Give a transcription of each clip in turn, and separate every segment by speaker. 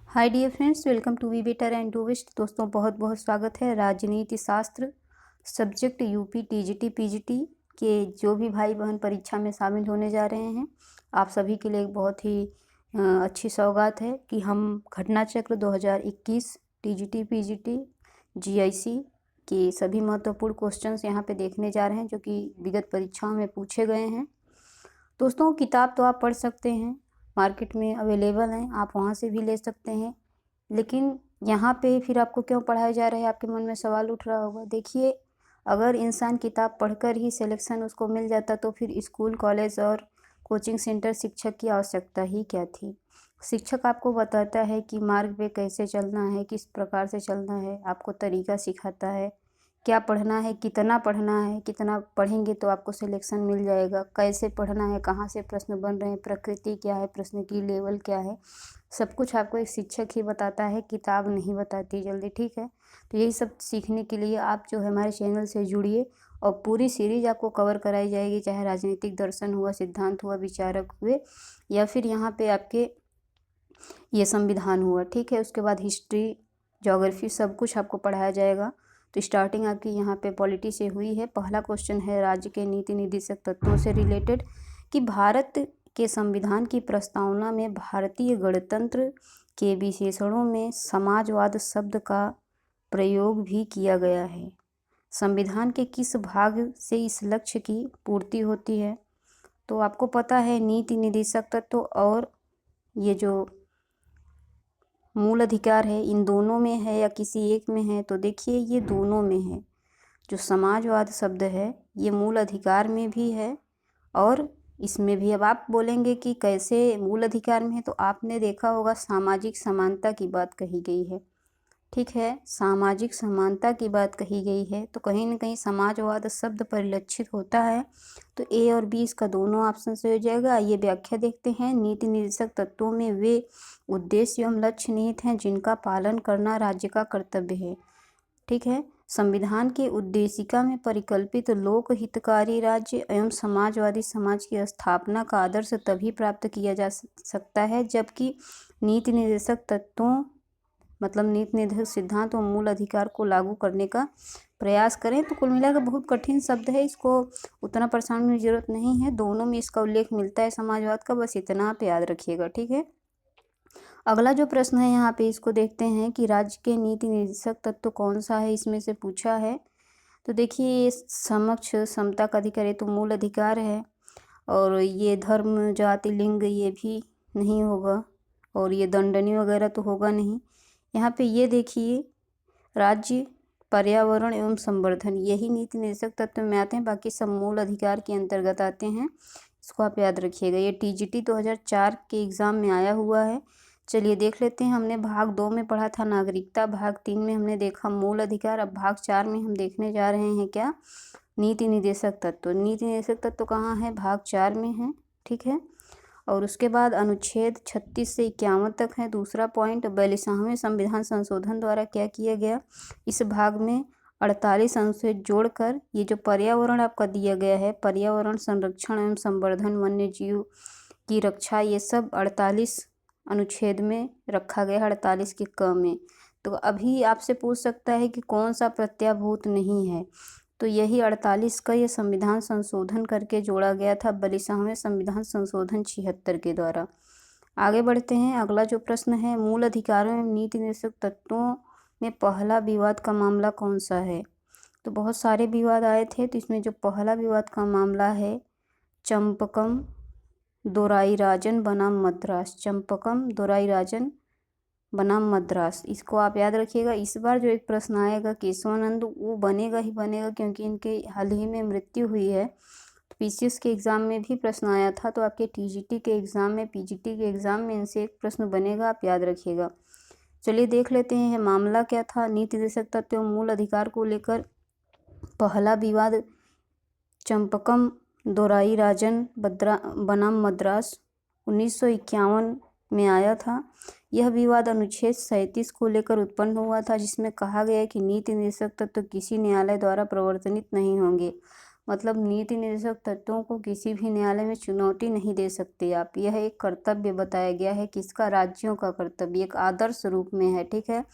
Speaker 1: Hi dear friends, welcome to वी बेटर एंड डू विस्ट। दोस्तों बहुत बहुत स्वागत है। राजनीति शास्त्र सब्जेक्ट यूपी टीजीटी पीजीटी के जो भी भाई बहन परीक्षा में शामिल होने जा रहे हैं, आप सभी के लिए एक बहुत ही अच्छी सौगात है कि हम घटना चक्र 2021 टीजीटी पीजीटी जीआईसी के सभी महत्वपूर्ण क्वेश्चंस यहाँ पे देखने जा रहे हैं जो कि विगत परीक्षाओं में पूछे गए हैं। दोस्तों किताब तो आप पढ़ सकते हैं, मार्केट में अवेलेबल हैं, आप वहाँ से भी ले सकते हैं। लेकिन यहाँ पे फिर आपको क्यों पढ़ाया जा रहा है, आपके मन में सवाल उठ रहा होगा। देखिए, अगर इंसान किताब पढ़कर ही सिलेक्शन उसको मिल जाता तो फिर स्कूल कॉलेज और कोचिंग सेंटर शिक्षक की आवश्यकता ही क्या थी। शिक्षक आपको बताता है कि मार्ग पे कैसे चलना है, किस प्रकार से चलना है, आपको तरीका सिखाता है, क्या पढ़ना है, कितना पढ़ना है, कितना पढ़ेंगे तो आपको सिलेक्शन मिल जाएगा, कैसे पढ़ना है, कहाँ से प्रश्न बन रहे हैं, प्रकृति क्या है, प्रश्न की लेवल क्या है, सब कुछ आपको एक शिक्षक ही बताता है, किताब नहीं बताती जल्दी। ठीक है, तो यही सब सीखने के लिए आप जो है हमारे चैनल से जुड़िए और पूरी सीरीज आपको कवर कराई जाएगी, चाहे राजनीतिक दर्शन हुआ, सिद्धांत हुआ, विचारक हुए, या फिर यहाँ पे आपके ये संविधान हुआ। ठीक है, उसके बाद हिस्ट्री, ज्योग्राफी, सब कुछ आपको पढ़ाया जाएगा। तो स्टार्टिंग आपकी यहाँ पे पॉलिटी से हुई है। पहला क्वेश्चन है राज्य के नीति निर्देशक तत्वों से रिलेटेड कि भारत के संविधान की प्रस्तावना में भारतीय गणतंत्र के विशेषणों में समाजवाद शब्द का प्रयोग भी किया गया है। संविधान के किस भाग से इस लक्ष्य की पूर्ति होती है? तो आपको पता है नीति निर्देशक तत्व और ये जो मूल अधिकार है, इन दोनों में है या किसी एक में है? तो देखिए, ये दोनों में है। जो समाजवाद शब्द है ये मूल अधिकार में भी है और इसमें भी। अब आप बोलेंगे कि कैसे मूल अधिकार में है, तो आपने देखा होगा सामाजिक समानता की बात कही गई है। ठीक है, सामाजिक समानता की बात कही गई है, तो कहीं ना कहीं समाजवाद शब्द परिलक्षित होता है। तो ए और बी इसका दोनों ऑप्शन से हो जाएगा। ये व्याख्या देखते हैं। नीति निर्देशक तत्वों में वे उद्देश्य एवं लक्ष्य निहित हैं जिनका पालन करना राज्य का कर्तव्य है। ठीक है, संविधान की उद्देशिका में परिकल्पित लोक हितकारी राज्य एवं समाजवादी समाज की स्थापना का आदर्श तभी प्राप्त किया जा सकता है जबकि नीति निर्देशक तत्वों मतलब नीति निर्देशक सिद्धांत और मूल अधिकार को लागू करने का प्रयास करें। तो कुल मिलाकर बहुत कठिन शब्द है, इसको उतना परेशान होने की जरूरत नहीं है। दोनों में इसका उल्लेख मिलता है समाजवाद का, बस इतना आप याद रखिएगा। ठीक है, अगला जो प्रश्न है यहाँ पे इसको देखते हैं कि राज्य के नीति निर्देशक तत्व कौन सा है, इसमें से पूछा है। तो देखिए, ये समक्ष समता का अधिकार, ये तो मूल अधिकार है। और ये धर्म जाति लिंग ये भी नहीं होगा, और ये दंडनीय वगैरह तो होगा नहीं। यहाँ पे ये देखिए, राज्य, पर्यावरण एवं संवर्धन, यही नीति निर्देशक तत्व में आते हैं, बाकी सब मूल अधिकार के अंतर्गत आते हैं। इसको आप याद रखिएगा। ये टीजीटी 2004 के एग्ज़ाम में आया हुआ है। चलिए देख लेते हैं। हमने भाग 2 में पढ़ा था नागरिकता, भाग 3 में हमने देखा मूल अधिकार, अब भाग 4 में हम देखने जा रहे हैं क्या? नीति निर्देशक तत्व। नीति निर्देशक तत्व कहाँ है? भाग 4 में है। ठीक है, और उसके बाद अनुच्छेद 36 से 51 तक है। दूसरा पॉइंट, 42वें संविधान संशोधन द्वारा क्या किया गया? इस भाग में 48 अनुच्छेद जोड़कर ये जो पर्यावरण आपका दिया गया है, पर्यावरण संरक्षण एवं संवर्धन, वन्य जीव की रक्षा, ये सब 48 अनुच्छेद में रखा गया है, 48 के क में। तो अभी आपसे पूछ सकता है कि कौन सा प्रत्याभूत नहीं है, तो यही 48 का ये संविधान संशोधन करके जोड़ा गया था 42वें संविधान संशोधन 76 के द्वारा। आगे बढ़ते हैं। अगला जो प्रश्न है, मूल अधिकारों एवं नीति निर्देशक तत्वों में पहला विवाद का मामला कौन सा है? तो बहुत सारे विवाद आए थे, तो इसमें जो पहला विवाद का मामला है, चंपकम दोराईराजन बनाम मद्रास, चंपकम दोराईराजन बनाम मद्रास, इसको आप याद रखिएगा। इस बार जो एक प्रश्न आएगा केशवानंद, वो बनेगा ही बनेगा क्योंकि इनके हाल ही में मृत्यु हुई है। तो पीसीएस के एग्ज़ाम में भी प्रश्न आया था, तो आपके टीजीटी के एग्ज़ाम में, पीजीटी के एग्ज़ाम में इनसे एक प्रश्न बनेगा, आप याद रखिएगा। चलिए देख लेते हैं मामला क्या था। नीति निर्देशक तत्व मूल अधिकार को लेकर पहला विवाद चंपकम दोराईराजन बनाम मद्रास 1951 में आया था। यह विवाद अनुच्छेद 37 को लेकर उत्पन्न हुआ था, जिसमें कहा गया कि नीति निर्देशक तत्व किसी न्यायालय द्वारा प्रवर्तनित नहीं होंगे। मतलब नीति निर्देशक तत्वों को किसी भी न्यायालय में चुनौती नहीं दे सकते आप। यह एक कर्तव्य बताया गया है, किसका? राज्यों का कर्तव्य, एक आदर्श रूप में है, ठीक है।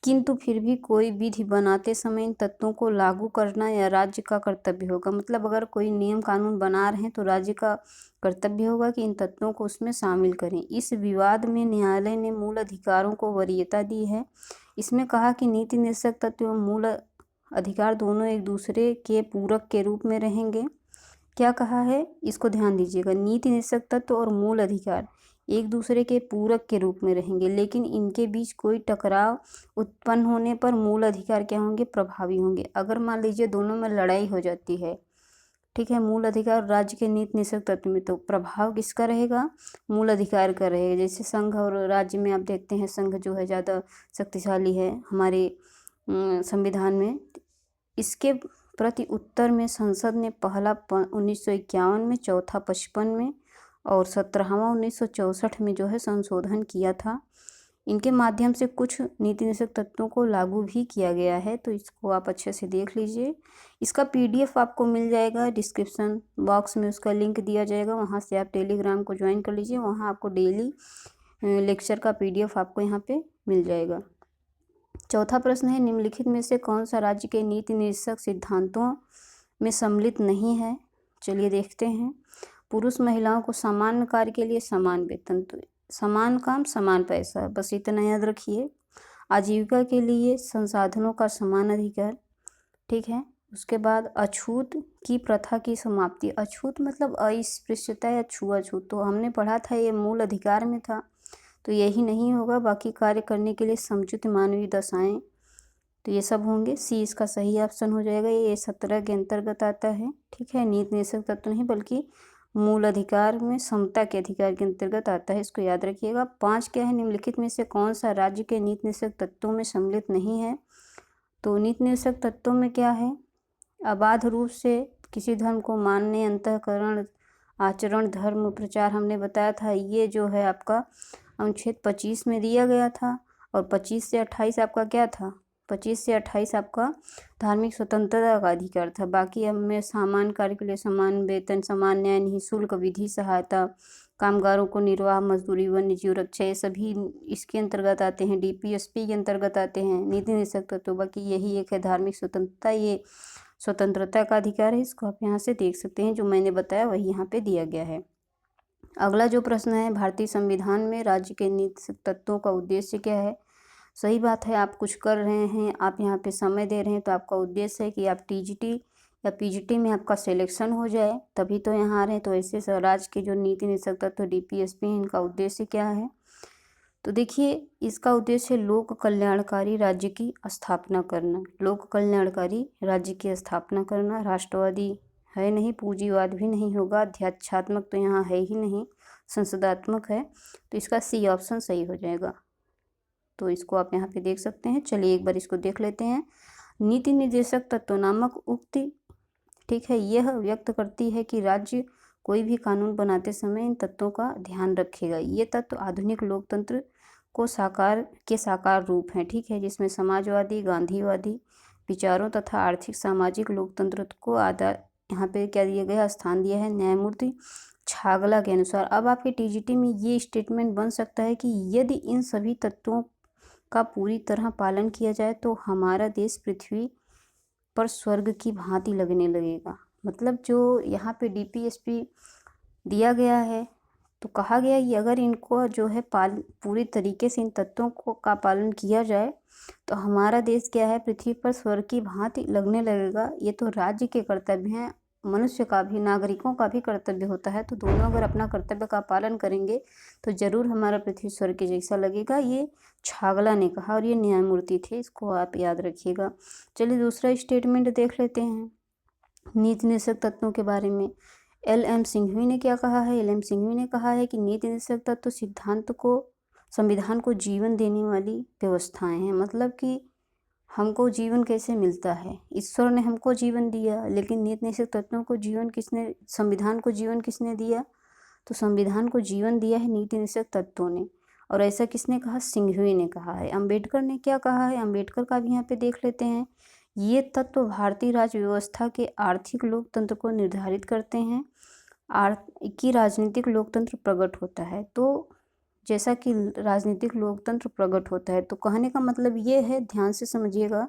Speaker 1: किंतु फिर भी कोई विधि बनाते समय इन तत्वों को लागू करना या राज्य का कर्तव्य होगा। मतलब अगर कोई नियम कानून बना रहे हैं तो राज्य का कर्तव्य होगा कि इन तत्वों को उसमें शामिल करें। इस विवाद में न्यायालय ने मूल अधिकारों को वरीयता दी है। इसमें कहा कि नीति निर्देशक तत्व एवं मूल अधिकार दोनों एक दूसरे के पूरक के रूप में रहेंगे। क्या कहा है, इसको ध्यान दीजिएगा। नीति निर्देशक तत्व और मूल अधिकार एक दूसरे के पूरक के रूप में रहेंगे, लेकिन इनके बीच कोई टकराव उत्पन्न होने पर मूल अधिकार क्या होंगे? प्रभावी होंगे। अगर मान लीजिए दोनों में लड़ाई हो जाती है, ठीक है, मूल अधिकार और राज्य के नीति निर्देशक तत्व में, तो प्रभाव किसका रहेगा? मूल अधिकार का रहेगा। जैसे संघ और राज्य में आप देखते हैं, संघ जो है ज़्यादा शक्तिशाली है हमारे संविधान में। इसके प्रति उत्तर में संसद ने पहला 1951 में, चौथा 55 में और 17वां 1964 में जो है संशोधन किया था। इनके माध्यम से कुछ नीति निर्देशक तत्वों को लागू भी किया गया है, तो इसको आप अच्छे से देख लीजिए। इसका PDF आपको मिल जाएगा, डिस्क्रिप्शन बॉक्स में उसका लिंक दिया जाएगा, वहाँ से आप टेलीग्राम को ज्वाइन कर लीजिए। वहाँ आपको डेली लेक्चर का PDF आपको यहाँ पे मिल जाएगा। चौथा प्रश्न है, निम्नलिखित में से कौन सा राज्य के नीति निर्देशक सिद्धांतों में सम्मिलित नहीं है? चलिए देखते हैं। पुरुष महिलाओं को समान कार्य के लिए समान वेतन, तो समान काम समान पैसा, बस इतना याद रखिए। आजीविका के लिए संसाधनों का समान अधिकार, ठीक है। उसके बाद अछूत की प्रथा की समाप्ति। अछूत मतलब अस्पृश्यता या छुआछूत, तो हमने पढ़ा था ये मूल अधिकार में था, तो यही नहीं होगा। बाकी कार्य करने के लिए समुचित मानवीय दशाएं, तो ये सब होंगे। सी इसका सही ऑप्शन हो जाएगा। ये 17 के अंतर्गत आता है, ठीक है। नीति निर्देशक तत्व नहीं बल्कि मूल अधिकार में समता के अधिकार के अंतर्गत आता है, इसको याद रखिएगा। 5 क्या है, निम्नलिखित में से कौन सा राज्य के नीति निर्देशक तत्वों में सम्मिलित नहीं है? तो नीति निर्देशक तत्वों में क्या है? अबाध रूप से किसी धर्म को मानने, अंतःकरण, आचरण, धर्म, प्रचार, हमने बताया था। ये जो है आपका अनुच्छेद 25 में दिया गया था, और 25 से 28 आपका क्या था? 25 से 28 आपका धार्मिक स्वतंत्रता का अधिकार था। बाकी अब में सामान्य कार्य के लिए समान वेतन, समान न्याय, निःशुल्क विधि सहायता, कामगारों को निर्वाह, मजदूरी, वन्य जीव रक्षा, ये सभी इसके अंतर्गत आते हैं। DPSP के अंतर्गत आते हैं नीति निर्देशक तत्व। बाकी यही एक है धार्मिक स्वतंत्रता, ये स्वतंत्रता का अधिकार है। इसको आप यहाँ से देख सकते हैं, जो मैंने बताया वही यहाँ पे दिया गया है। अगला जो प्रश्न है, भारतीय संविधान में राज्य के नीति तत्वों का उद्देश्य क्या है? सही बात है, आप कुछ कर रहे हैं, आप यहाँ पे समय दे रहे हैं, तो आपका उद्देश्य है कि आप TGT या PGT में आपका सिलेक्शन हो जाए, तभी तो यहाँ आ रहे हैं। तो ऐसे राज्य के जो नीति निर्देशक तत्व DPSP हैं, इनका उद्देश्य क्या है? तो देखिए, इसका उद्देश्य लोक कल्याणकारी राज्य की स्थापना करना। लोक कल्याणकारी राज्य की स्थापना करना। राष्ट्रवादी है नहीं, पूंजीवाद भी नहीं होगा, अध्यात्मात्मक तो यहाँ है ही नहीं, संसदात्मक है, तो इसका C ऑप्शन सही हो जाएगा। तो इसको आप यहाँ पे देख सकते हैं। चलिए एक बार इसको देख लेते हैं। नीति निर्देशक तत्व नामक उक्ति, ठीक है, यह व्यक्त करती है कि राज्य कोई भी कानून बनाते समय इन तत्वों का ध्यान रखेगा। ये तत्व आधुनिक लोकतंत्र को साकार रूप हैं, ठीक है, जिसमें समाजवादी, गांधीवादी विचारों तथा आर्थिक सामाजिक लोकतंत्र को यहाँ पे क्या दिया गया? स्थान दिया है न्यायमूर्ति छागला के अनुसार। अब आपके TGT में ये स्टेटमेंट बन सकता है कि यदि इन सभी तत्वों का पूरी तरह पालन किया जाए तो हमारा देश पृथ्वी पर स्वर्ग की भांति लगने लगेगा। मतलब जो यहाँ पे DPSP दिया गया है, तो कहा गया कि अगर इनको जो है पूरी तरीके से इन तत्वों का पालन किया जाए तो हमारा देश क्या है? पृथ्वी पर स्वर्ग की भांति लगने लगेगा। ये तो राज्य के कर्तव्य हैं, मनुष्य का भी, नागरिकों का भी कर्तव्य होता है। तो दोनों अगर अपना कर्तव्य का पालन करेंगे तो जरूर हमारा पृथ्वी स्वर्ग के जैसा लगेगा। ये छागला ने कहा, और ये न्यायमूर्ति थे, इसको आप याद रखिएगा। चलिए दूसरा स्टेटमेंट देख लेते हैं नीति निर्देशक तत्वों के बारे में। LM सिंघवी ने क्या कहा है? LM सिंघवी ने कहा है कि नीति निर्देशक तत्व संविधान को जीवन देने वाली व्यवस्थाएं हैं। मतलब कि हमको जीवन कैसे मिलता है? ईश्वर ने हमको जीवन दिया, लेकिन नीति निर्देशक तत्वों को संविधान को जीवन किसने दिया? तो संविधान को जीवन दिया है नीति निर्देशक तत्वों ने। और ऐसा किसने कहा? सिंघवी ने कहा है। अंबेडकर ने क्या कहा है? अंबेडकर का भी यहाँ पे देख लेते हैं। ये तत्व भारतीय राज्य व्यवस्था के आर्थिक लोकतंत्र को निर्धारित करते हैं कि राजनीतिक लोकतंत्र प्रकट होता है। तो जैसा कि राजनीतिक लोकतंत्र प्रकट होता है, तो कहने का मतलब ये है, ध्यान से समझिएगा,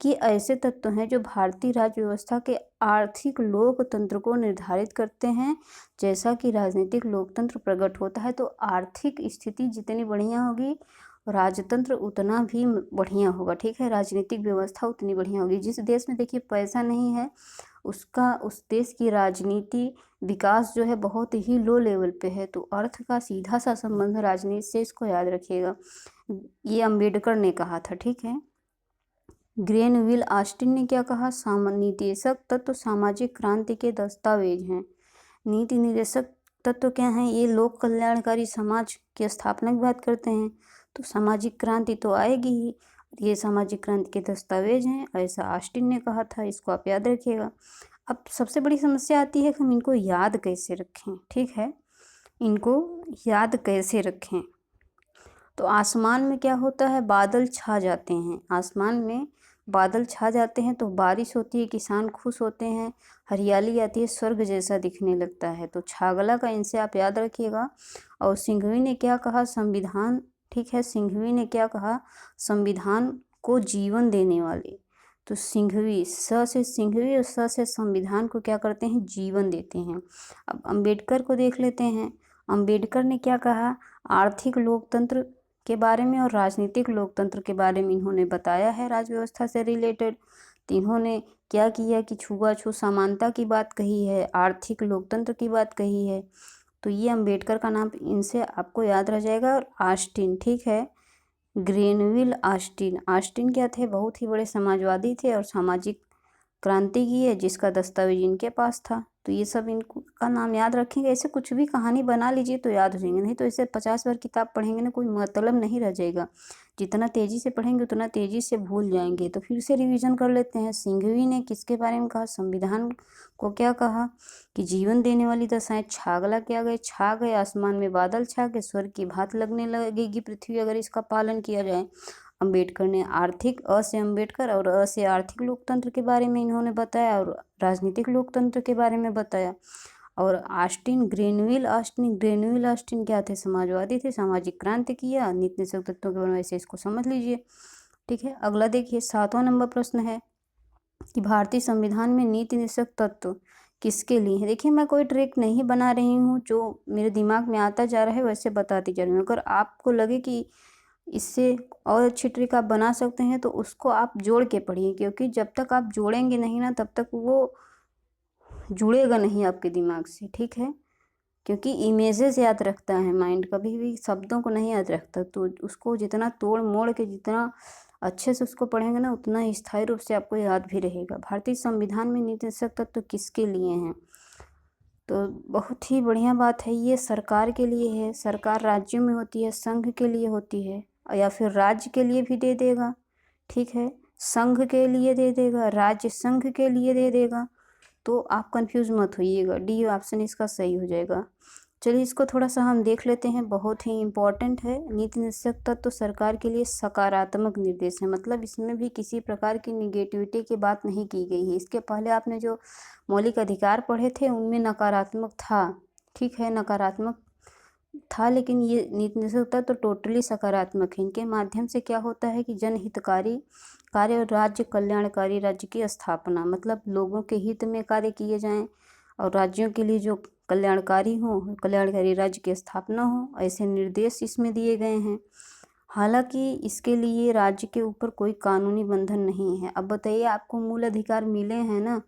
Speaker 1: कि ऐसे तत्व हैं जो भारतीय राज्य व्यवस्था के आर्थिक लोकतंत्र को निर्धारित करते हैं। जैसा कि राजनीतिक लोकतंत्र प्रकट होता है तो आर्थिक स्थिति जितनी बढ़िया होगी, राजतंत्र उतना भी बढ़िया होगा। ठीक है, राजनीतिक व्यवस्था उतनी बढ़िया होगी। जिस देश में देखिए पैसा नहीं है, उस देश की राजनीति विकास जो है बहुत ही लो लेवल पे है। तो अर्थ का सीधा सा संबंध राजनीति से, इसको याद रखिएगा। ये अंबेडकर ने कहा था। ठीक है, ग्रेनविल ऑस्टिन ने क्या कहा, नीतिदेशक तत्व सामाजिक क्रांति के दस्तावेज हैं। नीति निर्देशक तत्व क्या हैं, ये लोक कल्याणकारी समाज की स्थापना की बात करते हैं। तो सामाजिक क्रांति तो आएगी ही, ये सामाजिक क्रांति के दस्तावेज हैं, ऐसा ऑस्टिन ने कहा था। इसको आप याद रखिएगा। अब सबसे बड़ी समस्या आती है कि हम इनको याद कैसे रखें। ठीक है, इनको याद कैसे रखें। तो आसमान में क्या होता है, बादल छा जाते हैं। आसमान में बादल छा जाते हैं तो बारिश होती है, किसान खुश होते हैं, हरियाली आती है, स्वर्ग जैसा दिखने लगता है। तो छागला का इनसे आप याद रखिएगा। और सिंघवी ने क्या कहा, संविधान। ठीक है, सिंघवी ने क्या कहा, संविधान को जीवन देने वाले। तो सिंघवी, स से सिंघवी और स से संविधान को क्या करते हैं, जीवन देते हैं। अब अंबेडकर को देख लेते हैं। अंबेडकर ने क्या कहा, आर्थिक लोकतंत्र के बारे में और राजनीतिक लोकतंत्र के बारे में इन्होंने बताया है, राज्य व्यवस्था से रिलेटेड। तो इन्होंने क्या किया कि छुआछूत समानता की बात कही है, आर्थिक लोकतंत्र की बात कही है। तो ये अंबेडकर का नाम इनसे आपको याद रह जाएगा। और ऑस्टिन, ठीक है, ग्रेनविल ऑस्टिन। ऑस्टिन क्या थे, बहुत ही बड़े समाजवादी थे और सामाजिक क्रांति की है जिसका दस्तावेज इनके पास था। तो ये सब इनका नाम याद रखेंगे। ऐसे कुछ भी कहानी बना लीजिए तो याद हो जाएंगे, नहीं तो ऐसे 50 बार किताब पढ़ेंगे ना, कोई मतलब नहीं रह जाएगा। जितना तेज़ी से पढ़ेंगे उतना तेज़ी से भूल जाएंगे। तो फिर से रिवीजन कर लेते हैं। सिंघवी ने किसके बारे में कहा, संविधान को क्या कहा कि जीवन देने वाली दशाएं। छागला क्या गए, छा गए, आसमान में बादल छा गए, स्वर्ग की भांति लगने लगेगी पृथ्वी अगर इसका पालन किया जाए। अंबेडकर ने आर्थिक, अ से अंबेडकर और अ से आर्थिक लोकतंत्र के बारे में इन्होंने बताया और राजनीतिक लोकतंत्र के बारे में बताया। और ऑस्टिन, ग्रेनविल ऑस्टिन क्या थे, समाजवादी थे, सामाजिक क्रांति किया, नीति निषेध तत्वों के बारे में, ऐसे इसको समझ लीजिए। ठीक है, अगला देखिए 7वां नंबर प्रश्न है कि भारतीय संविधान में नीति निषेध तत्व किसके लिए है। देखिए, मैं कोई ट्रिक नहीं बना रही हूँ, जो मेरे दिमाग में आता जा रहा है वैसे बताती जा रही हूँ। अगर आपको लगे कि इससे और अच्छी ट्रिक आप बना सकते हैं तो उसको आप जोड़ के पढ़िए, क्योंकि जब तक आप जोड़ेंगे नहीं ना तब तक वो जुड़ेगा नहीं आपके दिमाग से। ठीक है, क्योंकि इमेजेस याद रखता है माइंड, कभी भी शब्दों को नहीं याद रखता। तो उसको जितना तोड़ मोड़ के, जितना अच्छे से उसको पढ़ेंगे ना, उतना स्थायी रूप से आपको याद भी रहेगा। भारतीय संविधान में नीति निषेध तत्व किसके लिए हैं, तो बहुत ही बढ़िया बात है। ये सरकार के लिए है। सरकार राज्यों में होती है, संघ के लिए होती है, या फिर राज्य के लिए भी दे देगा। ठीक है, संघ के लिए दे देगा, राज्य संघ के लिए दे देगा। तो आप कंफ्यूज मत होइएगा, डी ऑप्शन इसका सही हो जाएगा। चलिए इसको थोड़ा सा हम देख लेते हैं, बहुत ही इम्पोर्टेंट है। नीति निषेध तत्व सरकार के लिए सकारात्मक निर्देश है, मतलब इसमें भी किसी प्रकार की निगेटिविटी की बात नहीं की गई है। इसके पहले आपने जो मौलिक अधिकार पढ़े थे उनमें नकारात्मक था। ठीक है, नकारात्मक था, लेकिन ये नीति निषेध तत्व टोटली सकारात्मक है। इनके माध्यम से क्या होता है कि जनहितकारी कार्य और राज्य कल्याणकारी राज्य की स्थापना, मतलब लोगों के हित में कार्य किए जाएं और राज्यों के लिए जो कल्याणकारी हो, कल्याणकारी राज्य की स्थापना हो, ऐसे निर्देश इसमें दिए गए हैं। हालांकि इसके लिए राज्य के ऊपर कोई कानूनी बंधन नहीं है। अब बताइए, आपको मूल अधिकार मिले हैं ना,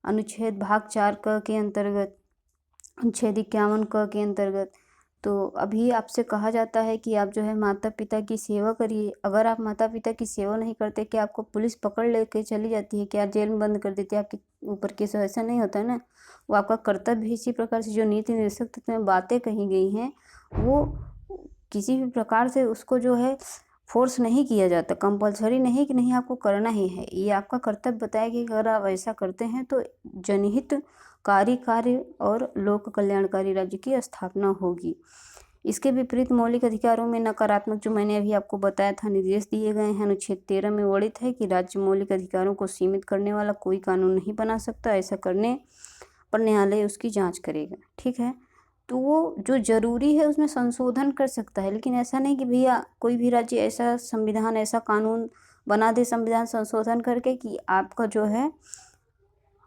Speaker 1: अनुच्छेद भाग 4 क के अंतर्गत, अनुच्छेद 51 क के अंतर्गत। तो अभी आपसे कहा जाता है कि आप जो है माता पिता की सेवा करिए। अगर आप माता पिता की सेवा नहीं करते, क्या आपको पुलिस पकड़ लेके चली जाती है, क्या जेल में बंद कर देती है, आपके ऊपर केस? ऐसा नहीं होता है ना, वो आपका कर्तव्य है। इसी प्रकार से जो नीति निषेध तत्व में बातें कही गई हैं वो किसी भी प्रकार से उसको जो है फोर्स नहीं किया जाता, कंपलसरी नहीं कि नहीं आपको करना ही है। ये आपका कर्तव्य बताया कि अगर आप ऐसा करते हैं तो जनहितकारी कार्य और लोक कल्याणकारी राज्य की स्थापना होगी। इसके विपरीत मौलिक अधिकारों में नकारात्मक, जो मैंने अभी आपको बताया था, निर्देश दिए गए हैं। अनुच्छेद 13 में वर्णित है कि राज्य मौलिक अधिकारों को सीमित करने वाला कोई कानून नहीं बना सकता, ऐसा करने पर न्यायालय उसकी जांच करेगा। ठीक है, तो वो जो जरूरी है उसमें संशोधन कर सकता है, लेकिन ऐसा नहीं कि भैया कोई भी राज्य ऐसा संविधान, ऐसा कानून बना दे संविधान संशोधन करके कि आपका जो है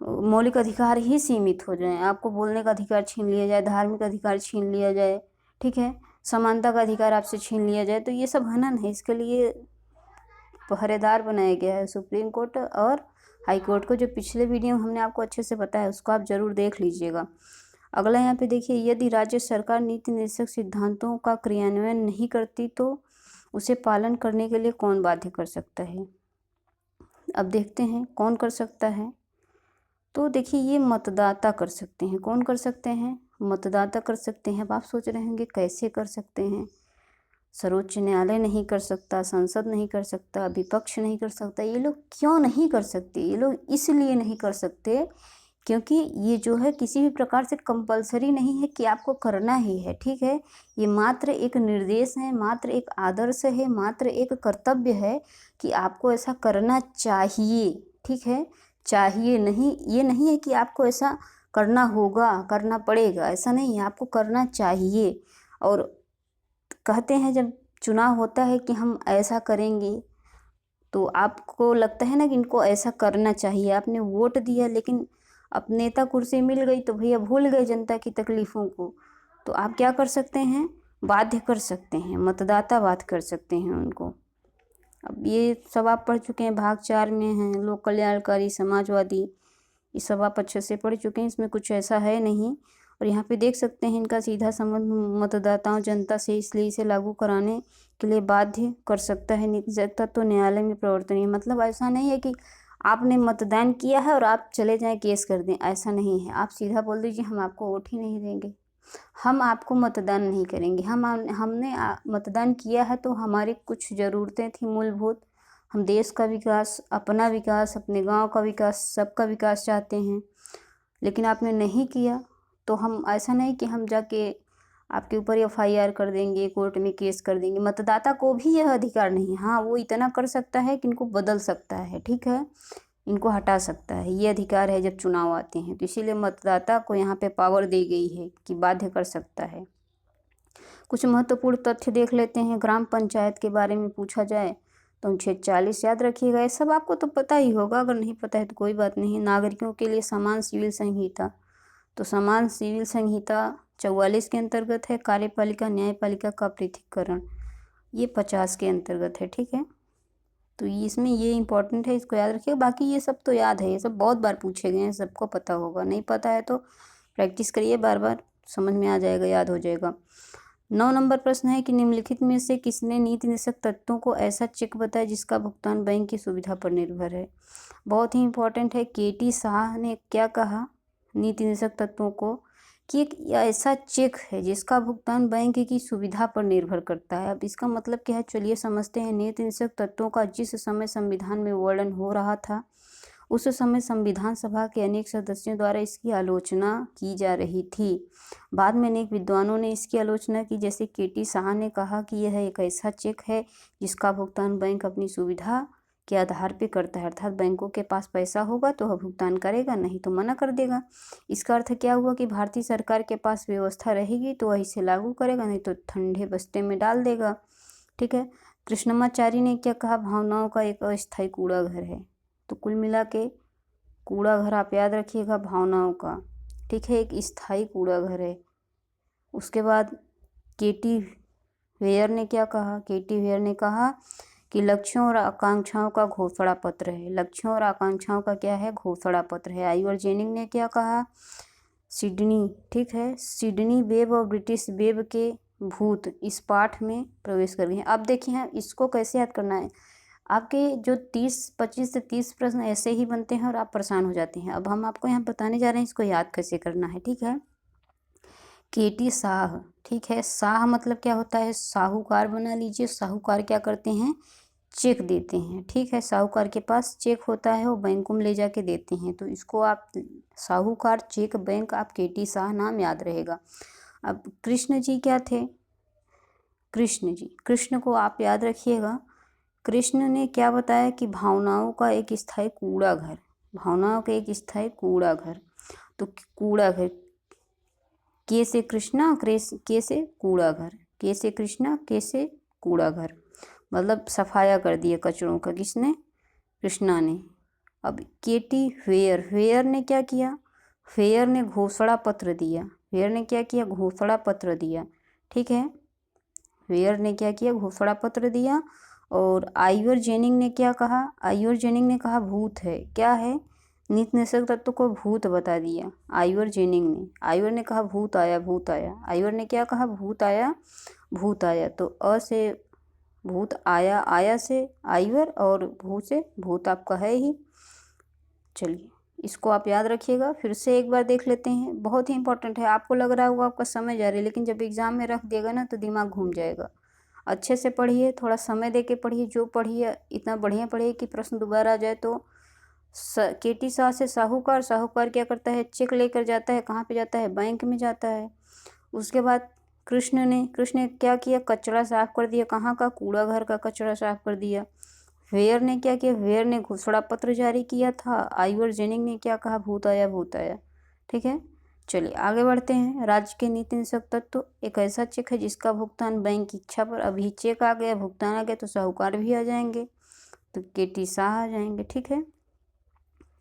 Speaker 1: मौलिक अधिकार ही सीमित हो जाए, आपको बोलने का अधिकार छीन लिया जाए, धार्मिक अधिकार छीन लिया जाए, ठीक है, समानता का अधिकार आपसे छीन लिया जाए। तो ये सब हनन है, इसके लिए पहरेदार बनाया गया है सुप्रीम कोर्ट और हाई कोर्ट को। जो पिछले वीडियो में हमने आपको अच्छे से बताया उसको आप ज़रूर देख लीजिएगा। अगला यहाँ पे देखिए, यदि राज्य सरकार नीति निर्देशक सिद्धांतों का क्रियान्वयन नहीं करती तो उसे पालन करने के लिए कौन बाध्य कर सकता है। अब देखते हैं कौन कर सकता है। तो देखिए, ये मतदाता कर सकते हैं। कौन कर सकते हैं? मतदाता कर सकते हैं। अब आप सोच रहे होंगे कैसे कर सकते हैं। सर्वोच्च न्यायालय नहीं कर सकता, संसद नहीं कर सकता, विपक्ष नहीं कर सकता। ये लोग क्यों नहीं कर सकते? ये लोग इसलिए नहीं कर सकते क्योंकि ये जो है किसी भी प्रकार से कंपलसरी नहीं है कि आपको करना ही है। ठीक है, ये मात्र एक निर्देश है, मात्र एक आदर्श है, मात्र एक कर्तव्य है कि आपको ऐसा करना चाहिए। ठीक है, चाहिए नहीं, ये नहीं है कि आपको ऐसा करना होगा, करना पड़ेगा, ऐसा नहीं है, आपको करना चाहिए। और कहते हैं जब चुनाव होता है कि हम ऐसा करेंगे, तो आपको लगता है ना कि इनको ऐसा करना चाहिए। आपने वोट दिया, लेकिन अब नेता कुर्सी मिल गई तो भैया भूल गए जनता की तकलीफ़ों को। तो आप क्या कर सकते हैं? बाध्य कर सकते हैं, मतदाता बाध्य कर सकते हैं उनको। अब ये सब आप पढ़ चुके हैं, भाग 4 में हैं, लोक कल्याणकारी, समाजवादी, ये सब आप अच्छे से पढ़ चुके हैं, इसमें कुछ ऐसा है नहीं। और यहाँ पे देख सकते हैं इनका सीधा संबंध मतदाताओं, जनता से, इसलिए इसे लागू कराने के लिए बाध्य कर सकता है नीति निर्देशक तो न्यायालय में प्रवर्तनीय। मतलब ऐसा नहीं है कि आपने मतदान किया है और आप चले जाएं केस कर दें, ऐसा नहीं है। आप सीधा बोल दीजिए हम आपको वोट ही नहीं देंगे, हम आपको मतदान नहीं करेंगे। हमने मतदान किया है तो हमारी कुछ ज़रूरतें थी मूलभूत, हम देश का विकास, अपना विकास, अपने गांव का विकास, सबका विकास चाहते हैं, लेकिन आपने नहीं किया तो हम, ऐसा नहीं कि हम जाके आपके ऊपर FIR कर देंगे, कोर्ट में केस कर देंगे। मतदाता को भी यह अधिकार नहीं है। हाँ, वो इतना कर सकता है कि इनको बदल सकता है, ठीक है, इनको हटा सकता है, ये अधिकार है जब चुनाव आते हैं। तो इसीलिए मतदाता को यहाँ पे पावर दी गई है कि बाध्य कर सकता है। कुछ महत्वपूर्ण तथ्य देख लेते हैं। ग्राम पंचायत के बारे में पूछा जाए तो अनुच्छेद 40 याद रखिएगा। ये सब आपको तो पता ही होगा, अगर नहीं पता है तो कोई बात नहीं। नागरिकों के लिए समान सिविल संहिता, तो समान सिविल संहिता 44 के अंतर्गत है। कार्यपालिका न्यायपालिका का पृथक्करण, ये 50 के अंतर्गत है। ठीक है, तो इसमें ये इम्पोर्टेंट है, इसको याद रखिएगा। बाकी ये सब तो याद है, ये सब बहुत बार पूछे गए हैं, सबको पता होगा। नहीं पता है तो प्रैक्टिस करिए, बार बार समझ में आ जाएगा, याद हो जाएगा। 9 नंबर प्रश्न है कि निम्नलिखित में से किसने नीति निर्देशक तत्वों को ऐसा चेक बताया जिसका भुगतान बैंक की सुविधा पर निर्भर है। बहुत ही इम्पोर्टेंट है। KT शाह ने क्या कहा नीति निर्देशक तत्वों को कि एक ऐसा चेक है जिसका भुगतान बैंक की सुविधा पर निर्भर करता है। अब इसका मतलब क्या है, चलिए समझते हैं। नीति निर्देशक तत्वों का जिस समय संविधान में वर्णन हो रहा था, उस समय संविधान सभा के अनेक सदस्यों द्वारा इसकी आलोचना की जा रही थी। बाद में अनेक विद्वानों ने इसकी आलोचना की, जैसे KT शाह ने कहा कि यह एक ऐसा चेक है जिसका भुगतान बैंक अपनी सुविधा के आधार पर करता है, अर्थात बैंकों के पास पैसा होगा तो वह भुगतान करेगा, नहीं तो मना कर देगा। इसका अर्थ क्या हुआ कि भारतीय सरकार के पास व्यवस्था रहेगी तो वह इसे लागू करेगा, नहीं तो ठंडे बस्ते में डाल देगा। ठीक है, कृष्णमाचारी ने क्या कहा, भावनाओं का एक अस्थायी कूड़ा घर है। तो कुल मिला के कूड़ा घर आप याद रखिएगा, भावनाओं का, ठीक है, एक स्थायी कूड़ा घर है। उसके बाद KT वेयर ने क्या कहा, KT वेयर ने कहा कि लक्ष्यों और आकांक्षाओं का घोषणा पत्र है। लक्ष्यों और आकांक्षाओं का क्या है, घोषणा पत्र है। आइवर जेनिंग ने क्या कहा, सिडनी, ठीक है, सिडनी वेब और ब्रिटिश वेब के भूत इस पाठ में प्रवेश कर गए हैं। अब देखिए इसको कैसे याद करना है। आपके जो 25 से 30 प्रश्न ऐसे ही बनते हैं और आप परेशान हो जाते हैं। अब हम आपको यहाँ बताने जा रहे हैं इसको याद कैसे करना है। ठीक है, KT शाह, ठीक है, शाह मतलब क्या होता है, साहूकार बना लीजिए। साहूकार क्या करते हैं, चेक देते हैं। ठीक है, साहूकार के पास चेक होता है, वो बैंकों में ले जाके देते हैं। तो इसको आप साहूकार, चेक, बैंक, आप KT शाह नाम याद रहेगा। अब कृष्ण जी क्या थे, कृष्ण जी, कृष्ण को आप याद रखिएगा। कृष्ण ने क्या बताया कि भावनाओं का एक स्थायी कूड़ा घर, भावनाओं का एक स्थायी कूड़ा घर। तो कूड़ा घर, के से कृष्णा, के से कूड़ा घर, के से कृष्णा, के से कूड़ा घर, मतलब सफाया कर दिया कचरों का, किसने? कृष्णा ने। अब केटी फेयर, फेयर ने क्या किया? फेयर ने घोषणा पत्र दिया। फेयर ने क्या किया? घोषणा पत्र दिया। ठीक है, फेयर ने क्या किया? घोषणा पत्र दिया। और आइवर जेनिंग ने क्या कहा? आइवर जेनिंग ने कहा भूत है। क्या है? नीति निषेध तत्व को भूत बता दिया आइवर जेनिंग ने। आइवर ने कहा भूत आया, भूत आया। आइवर ने क्या कहा? भूत आया, भूत आया। तो अ से भूत आया, आया से आइवर, और भूत से भूत आपका है ही। चलिए, इसको आप याद रखिएगा। फिर से एक बार देख लेते हैं, बहुत ही इंपॉर्टेंट है। आपको लग रहा होगा आपका समय जा रहा है, लेकिन जब एग्जाम में रख देगा ना तो दिमाग घूम जाएगा। अच्छे से पढ़िए, थोड़ा समय दे के पढ़िए। जो पढ़िए इतना बढ़िया पढ़िए कि प्रश्न दोबारा आ जाए। तो केटी शाह से साहूकार, साहूकार क्या करता है? चेक लेकर जाता है। कहाँ पे जाता है? बैंक में जाता है। उसके बाद कृष्ण ने क्या किया? कचरा साफ कर दिया। कहाँ का? कूड़ा घर का कचरा साफ कर दिया। वेयर ने क्या किया? वेयर ने घोषणा पत्र जारी किया था। आइवर जेनिंग ने क्या कहा? भूत आया, भूत आया। ठीक है, चलिए आगे बढ़ते हैं। राज्य के नीति निषेध तत्व एक ऐसा चेक है जिसका भुगतान बैंक की इच्छा पर, अभी चेक आ गया, भुगतान आ गया, तो साहूकार भी आ जाएंगे, तो केटी शाह आ जाएंगे। ठीक है,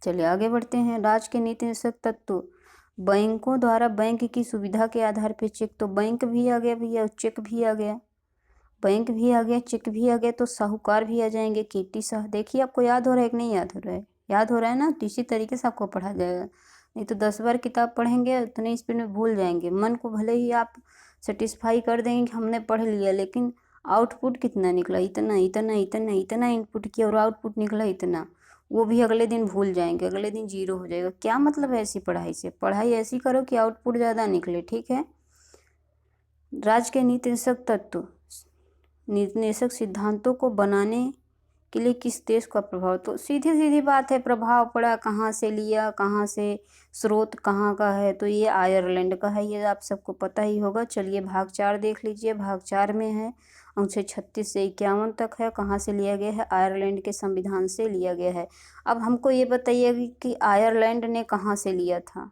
Speaker 1: चलिए आगे बढ़ते हैं। राज्य के नीति निषेध तत्व बैंकों द्वारा बैंक की सुविधा के आधार पर चेक, तो बैंक भी आ गया भैया, चेक भी आ गया, बैंक भी आ गया, चेक भी आ गया, तो साहूकार भी आ जाएंगे, केटी शाह। देखिए आपको याद हो रहा है कि नहीं याद हो रहा है? याद हो रहा है ना? तो इसी तरीके से आपको पढ़ा जाएगा, नहीं तो 10 बार किताब पढ़ेंगे उतने स्पीड में भूल जाएंगे। मन को भले ही आप सेटिस्फाई कर देंगे कि हमने पढ़ लिया, लेकिन आउटपुट कितना निकला? इतना इतना इतना इतना इनपुट किया और आउटपुट निकला इतना, वो भी अगले दिन भूल जाएंगे, अगले दिन जीरो हो जाएगा। क्या मतलब है ऐसी पढ़ाई से? पढ़ाई ऐसी करो कि आउटपुट ज़्यादा निकले। ठीक है, राज्य के नीति निषेध तत्व, नीति निषेध सिद्धांतों को बनाने के लिए किस देश का प्रभाव? तो सीधी सीधी बात है, प्रभाव पड़ा कहाँ से लिया, कहाँ से, स्रोत कहाँ का है? तो ये आयरलैंड का है, ये आप सबको पता ही होगा। चलिए भाग 4 देख लीजिए। भाग 4 में है अनुच्छेद 36 से 51 तक है। कहाँ से लिया गया है? आयरलैंड के संविधान से लिया गया है। अब हमको ये बताइए कि आयरलैंड ने कहाँ से लिया था?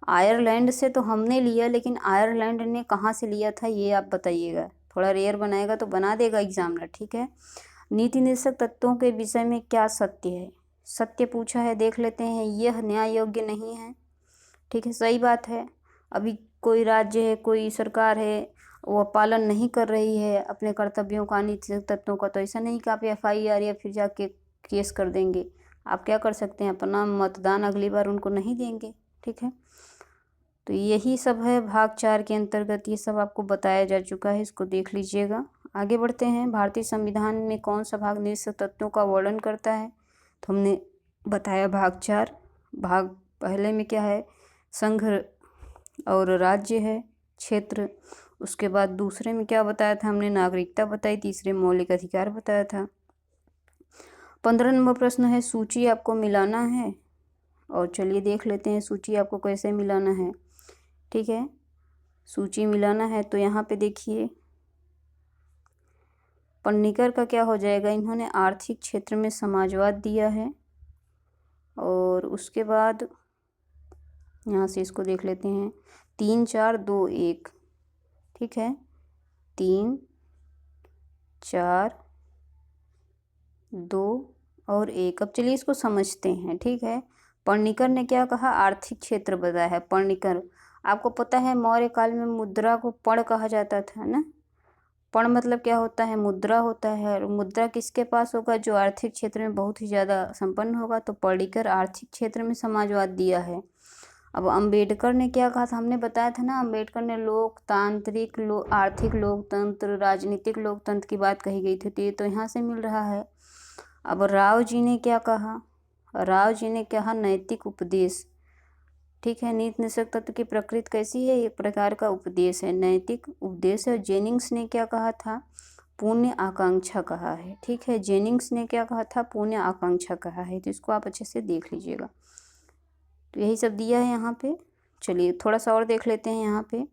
Speaker 1: आयरलैंड से तो हमने लिया, लेकिन आयरलैंड ने कहाँ से लिया था ये आप बताइएगा। थोड़ा रेयर बनाएगा तो बना देगा एग्जामिनर। ठीक है, नीति निषेध तत्वों के विषय में क्या सत्य है? सत्य पूछा है, देख लेते हैं। यह न्याय योग्य नहीं है। ठीक है, सही बात है। अभी कोई राज्य है, कोई सरकार है, वो पालन नहीं कर रही है अपने कर्तव्यों का, नीति निषेध तत्वों का, तो ऐसा नहीं कि आप FIR या फिर जाके केस कर देंगे। आप क्या कर सकते हैं? अपना मतदान अगली बार उनको नहीं देंगे। ठीक है, तो यही सब है भाग 4 के अंतर्गत, ये सब आपको बताया जा चुका है, इसको देख लीजिएगा। आगे बढ़ते हैं। भारतीय संविधान में कौन सा भाग निषेध तत्वों का वर्णन करता है? तो हमने बताया भाग 4। भाग पहले में क्या है? संघ और राज्य है, क्षेत्र। उसके बाद दूसरे में क्या बताया था हमने? नागरिकता बताई। तीसरे मौलिक अधिकार बताया था। 15 नंबर प्रश्न है, सूची आपको मिलाना है। और चलिए देख लेते हैं सूची आपको कैसे मिलाना है। ठीक है, सूची मिलाना है तो यहाँ पे देखिए, पन्नीकर का क्या हो जाएगा? इन्होंने आर्थिक क्षेत्र में समाजवाद दिया है। और उसके बाद यहाँ से इसको देख लेते हैं, 3 4 2 1। ठीक है, 3 4 2 और 1। अब चलिए इसको समझते हैं। ठीक है, पर्णिकर ने क्या कहा? आर्थिक क्षेत्र बताया है। पर्णिकर, आपको पता है मौर्य काल में मुद्रा को पण कहा जाता था ना। पण मतलब क्या होता है? मुद्रा होता है। और मुद्रा किसके पास होगा? जो आर्थिक क्षेत्र में बहुत ही ज़्यादा संपन्न होगा। तो पर्णिकर आर्थिक क्षेत्र में समाजवाद दिया है। अब अंबेडकर ने क्या कहा था? हमने बताया था ना, अंबेडकर ने लोकतांत्रिक आर्थिक लोकतंत्र, राजनीतिक लोकतंत्र की बात कही गई थी, तो ये तो यहाँ से मिल रहा है। अब राव जी ने क्या कहा? राव जी ने कहा नैतिक उपदेश। ठीक है, नीति निषेध तत्व की प्रकृति कैसी है? एक प्रकार का उपदेश है, नैतिक उपदेश है। जेनिंग्स ने क्या कहा था? पुण्य आकांक्षा कहा है। ठीक है, जेनिंग्स ने क्या कहा था? पुण्य आकांक्षा कहा है। तो इसको आप अच्छे से देख लीजिएगा। तो यही सब दिया है यहाँ पे। चलिए थोड़ा सा और देख लेते हैं। यहाँ पे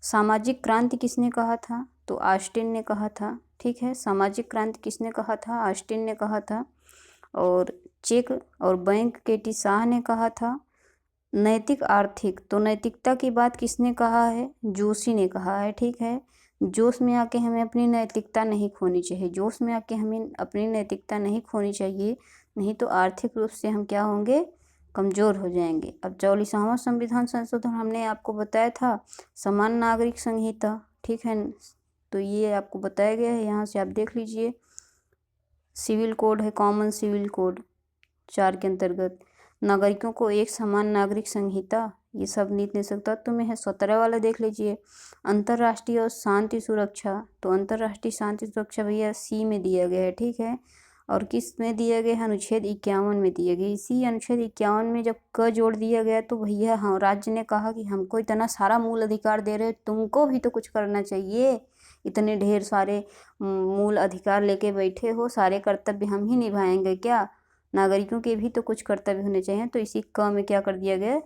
Speaker 1: सामाजिक क्रांति किसने कहा था? तो ऑस्टिन ने कहा था। ठीक है, सामाजिक क्रांति किसने कहा था? ऑस्टिन ने कहा था। और चेक और बैंक केटी शाह ने कहा था। नैतिक आर्थिक, तो नैतिकता की बात किसने कहा है? जोशी ने कहा है। ठीक है, जोश में आके हमें अपनी नैतिकता नहीं खोनी चाहिए, जोश में आके हमें अपनी नैतिकता नहीं खोनी चाहिए, नहीं तो आर्थिक रूप से हम क्या होंगे? कमज़ोर हो जाएंगे। अब 44वां संविधान संशोधन हमने आपको बताया था, समान नागरिक संहिता। ठीक है, तो ये आपको बताया गया है, यहाँ से आप देख लीजिए। सिविल कोड है, कॉमन सिविल कोड 4 के अंतर्गत नागरिकों को एक समान नागरिक संहिता, ये सब नीति निषेध तत्व में है। 17 वाला देख लीजिए, अंतर्राष्ट्रीय और शांति सुरक्षा। तो अंतर्राष्ट्रीय शांति सुरक्षा भैया सी में दिया गया है। ठीक है, और किस में दिया गया है? अनुच्छेद 51 में दिया गया। इसी अनुच्छेद 51 में जब क जोड़ दिया गया तो भैया हाँ, राज्य ने कहा कि हमको इतना सारा मूल अधिकार दे रहे, तुमको भी तो कुछ करना चाहिए। इतने ढेर सारे मूल अधिकार लेके बैठे हो, सारे कर्तव्य हम ही निभाएंगे क्या? नागरिकों के भी तो कुछ कर्तव्य होने चाहिए। तो इसी क में क्या कर दिया गया?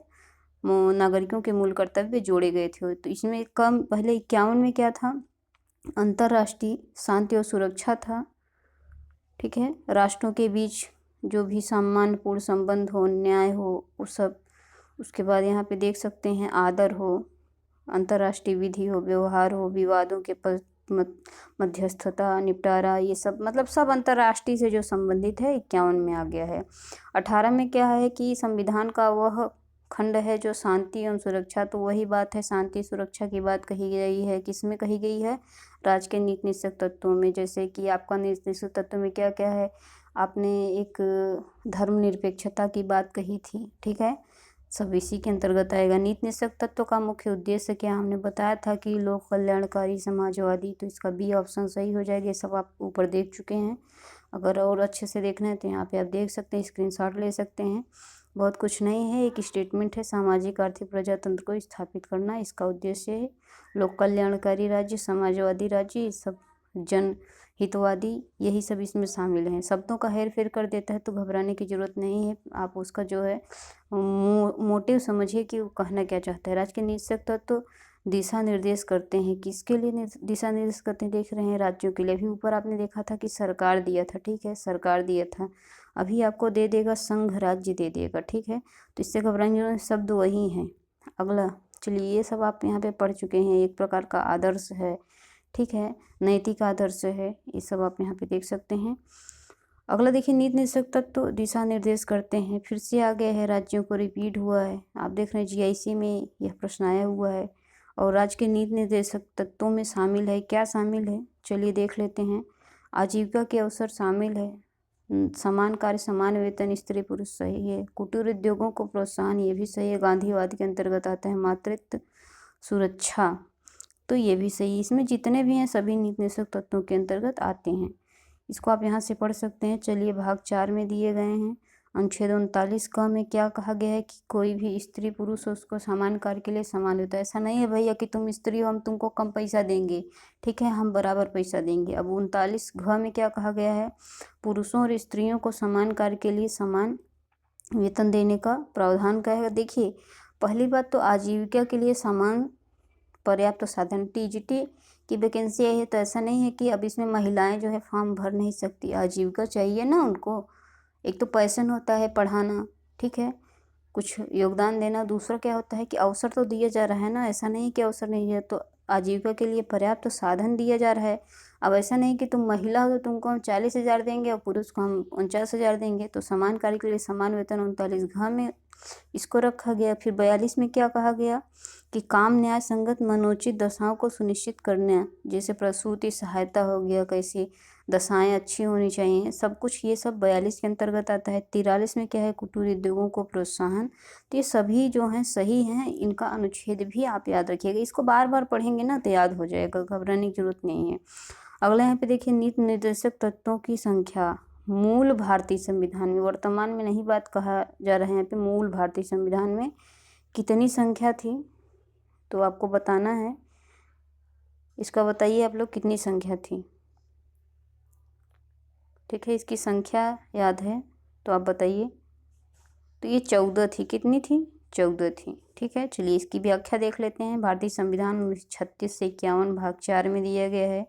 Speaker 1: नागरिकों के मूल कर्तव्य जोड़े गए थे। तो इसमें कम पहले 51 में क्या था? अंतर्राष्ट्रीय शांति और सुरक्षा था। ठीक है, राष्ट्रों के बीच जो भी सम्मानपूर्ण संबंध हो, न्याय हो, वो सब। उसके बाद यहाँ पे देख सकते हैं आदर हो, अंतर्राष्ट्रीय विधि हो, व्यवहार हो, विवादों के मध्यस्थता, निपटारा, ये सब मतलब सब अंतर्राष्ट्रीय से जो संबंधित है 51 में आ गया है। 18 में क्या है कि संविधान का वह खंड है जो शांति एवं सुरक्षा, तो वही बात है, शांति सुरक्षा की बात कही गई है। किस में कही गई है? राज्य के नीति निषेध तत्वों में। जैसे कि आपका नीति निषेध तत्व में क्या क्या है? आपने एक धर्मनिरपेक्षता की बात कही थी। ठीक है, सब इसी के अंतर्गत आएगा। नीति निषेध तत्व का मुख्य उद्देश्य क्या? हमने बताया था कि लोक कल्याणकारी, समाजवादी, तो इसका बी ऑप्शन सही हो जाएगा। ये सब आप ऊपर देख चुके हैं। अगर और अच्छे से देखना है तो यहाँ पे आप देख सकते हैं, स्क्रीनशॉट ले सकते हैं। बहुत कुछ नहीं है, एक स्टेटमेंट है, सामाजिक आर्थिक प्रजातंत्र को स्थापित करना इसका उद्देश्य है। लोक कल्याणकारी राज्य, समाजवादी राज्य, ये सब जन हितवादी, यही सब इसमें शामिल हैं। शब्दों का हेर फेर कर देता है तो घबराने की ज़रूरत नहीं है। आप उसका जो है मोटिव समझिए कि वो कहना क्या चाहता है। राज्य के निषेध तत्व दिशा निर्देश करते हैं। किसके लिए दिशा निर्देश करते हैं? देख रहे हैं, राज्यों के लिए। अभी ऊपर आपने देखा था कि सरकार दिया था। ठीक है, सरकार दिया था। अभी आपको दे देगा संघ राज्य दे देगा। ठीक है, तो इससे घबराएंगे, शब्द वही हैं। अगला चलिए, ये सब आप यहाँ पे पढ़ चुके हैं। एक प्रकार का आदर्श है। ठीक है, नैतिक आदर्श है, ये सब आप यहाँ पे देख सकते हैं। अगला देखिए, नीति निषेध तत्व दिशा निर्देश करते हैं। फिर से आ गया है, राज्यों को रिपीट हुआ है। आप देख रहे हैं जीआईसी में यह प्रश्न आया हुआ है। और राज्य के नीति निर्देशक तत्वों में शामिल है, क्या शामिल है? चलिए देख लेते हैं। आजीविका के अवसर शामिल है, समान कार्य समान वेतन स्त्री पुरुष सही है, कुटीर उद्योगों को प्रोत्साहन, ये भी सही है, गांधीवाद के अंतर्गत आता है। मातृत्व सुरक्षा, तो ये भी सही। इसमें जितने भी हैं सभी नीति निषेध तत्वों के अंतर्गत आते हैं। इसको आप यहाँ से पढ़ सकते हैं। चलिए, भाग 4 में दिए गए हैं। अनुच्छेद 39 क में क्या कहा गया है कि कोई भी स्त्री पुरुष उसको समान कार्य के लिए समान होता है। ऐसा नहीं है भैया कि तुम स्त्री हो हम तुमको कम पैसा देंगे। ठीक है, हम बराबर पैसा देंगे। अब 39 घ में क्या कहा गया है? पुरुषों और स्त्रियों को समान कार्य के लिए समान वेतन देने का प्रावधान क्या है? देखिए, पहली बात तो आजीविका के लिए समान पर्याप्त साधन। टीजीटी की वैकेंसी आई है तो ऐसा नहीं है कि अब इसमें महिलाएं जो है फॉर्म भर नहीं सकती। आजीविका चाहिए ना उनको, एक तो पैशन होता है पढ़ाना, ठीक है, कुछ योगदान देना। दूसरा क्या होता है कि अवसर तो दिया जा रहा है ना, ऐसा नहीं कि अवसर नहीं है। तो आजीविका के लिए पर्याप्त साधन दिया जा रहा है। अब ऐसा नहीं कि तुम महिला हो तो तुमको हम 40,000 देंगे और पुरुष को हम 49,000 देंगे। तो समान कार्य के लिए समान वेतन 39 घ में इसको रखा गया। फिर 42 में क्या कहा गया कि काम न्याय संगत मनोचित दशाओं को सुनिश्चित करना, जैसे प्रसूति सहायता हो गया, कैसी दशाएं अच्छी होनी चाहिए, सब कुछ ये सब 42 के अंतर्गत आता है। 43 में क्या है? कुटीर उद्योगों को प्रोत्साहन। तो ये सभी जो हैं सही हैं, इनका अनुच्छेद भी आप याद रखिएगा। इसको बार बार पढ़ेंगे ना तो याद हो जाएगा, घबराने की जरूरत नहीं है। अगला यहाँ पे देखिए, नीति निर्देशक तत्वों की संख्या मूल भारतीय संविधान में, वर्तमान में नहीं बात कहा जा रहा है यहाँ पे, मूल भारतीय संविधान में कितनी संख्या थी तो आपको बताना है। इसका बताइए आप लोग कितनी संख्या थी। ठीक है, इसकी संख्या याद है तो आप बताइए। तो ये 14 थी। कितनी थी? 14 थी। ठीक है, चलिए इसकी व्याख्या देख लेते हैं। भारतीय संविधान 1936 से 51 भाग 4 में दिया गया है।